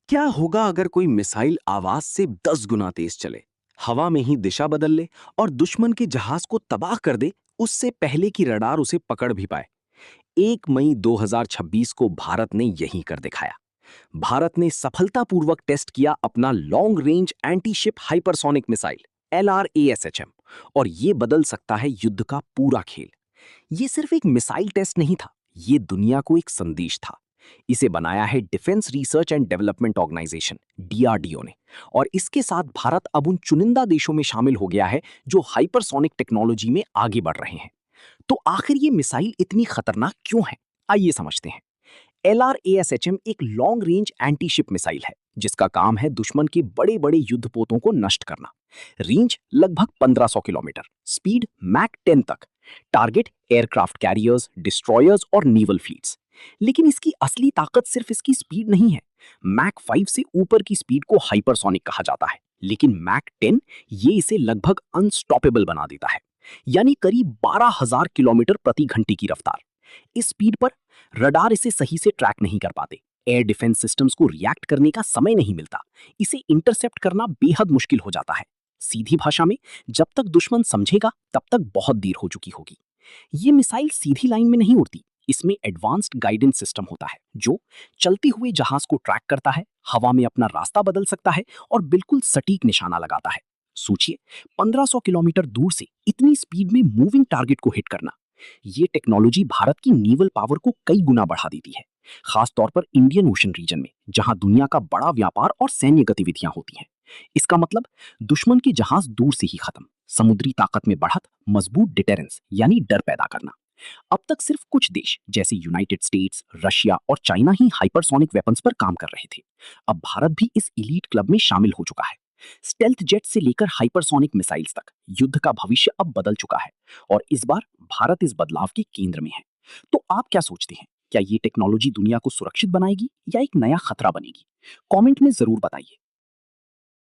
क्या होगा अगर कोई मिसाइल आवाज से 10 गुना तेज चले, हवा में ही दिशा बदल ले और दुश्मन के जहाज को तबाह कर दे, उससे पहले कि रडार उसे पकड़ भी पाए। 1 मई 2026 को भारत ने यही कर दिखाया। भारत ने सफलतापूर्वक टेस्ट किया अपना long range anti ship hypersonic missile LRASHM, और ये बदल सकता है युद्ध का पूरा खेल। ये सिर्फ एक मिसाइल टेस्ट नहीं था, ये दुनिया को एक संदेश था। इसे बनाया है Defence Research and Development Organisation DRDO ने, और इसके साथ भारत अब उन चुनिंदा देशों में शामिल हो गया है जो हाइपरसोनिक टेक्नोलॉजी में आगे बढ़ रहे हैं। तो आखिर ये मिसाइल इतनी खतरनाक क्यों है? आइए समझते हैं। LRASHM एक long range anti ship missile है जिसका काम है दुश्मन के बड़े बड़े युद्धपोतों को नष्ट करना। रेंज लगभग 1500 किलोमीटर, स्पीड मैक 10 तक। टारगेट एयरक्राफ्ट कैरियर्स, डिस्ट्रॉयर्स और नेवल फ्लीट्स। लेकिन इसकी असली ताकत सिर्फ इसकी स्पीड नहीं है। मैक 5 से ऊपर की स्पीड को हाइपरसोनिक कहा जाता है, लेकिन मैक 10 ये इसे लगभग अनस्टॉपेबल बना देता है, यानी करीब 12,000 किलोमीटर प्रति घंटे की रफ्तार। इस स्पीड पर रडार इसे सही से ट्रैक नहीं कर पाते, एयर डिफेंस सिस्टम्स को रिएक्ट करने का समय नहीं मिलता, इसे इंटरसेप्ट करना बेहद मुश्किल हो जाता है। सीधी भाषा में, जब तक दुश्मन समझेगा तब तक बहुत देर हो चुकी होगी। ये मिसाइल सीधी लाइन में नहीं उड़ती, इसमें एडवांस्ड गाइडेंस सिस्टम होता है जो चलते हुए जहाज को ट्रैक करता है, हवा में अपना रास्ता बदल सकता है और बिल्कुल सटीक निशाना लगाता है। सोचिए, 1500 किलोमीटर दूर से इतनी स्पीड में मूविंग टारगेट को हिट करना। ये टेक्नोलॉजी भारत की नेवल पावर को कई गुना बढ़ा देती है, खास तौर पर इंडियन ओशन रीजन में जहां दुनिया का बड़ा व्यापार और सैन्य गतिविधियां होती हैं। इसका मतलब दुश्मन के जहाज दूर से ही खत्म, समुद्री ताकत में बढ़त, मजबूत डिटेरेंस यानी डर पैदा करना। अब तक सिर्फ कुछ देश जैसे यूनाइटेड स्टेट्स, रशिया और चाइना ही हाइपरसोनिक वेपन्स पर काम कर रहे थे। अब भारत भी इस इलीट क्लब में शामिल हो चुका है। स्टेल्थ जेट से लेकर हाइपरसोनिक मिसाइल्स तक, युद्ध का भविष्य अब बदल चुका है, और इस बार भारत इस बदलाव के केंद्र में है। तो आप क्या सोचते हैं? क्या ये टेक्नोलॉजी दुनिया को सुरक्षित बनाएगी या एक नया खतरा बनेगी? कमेंट में जरूर बताइए।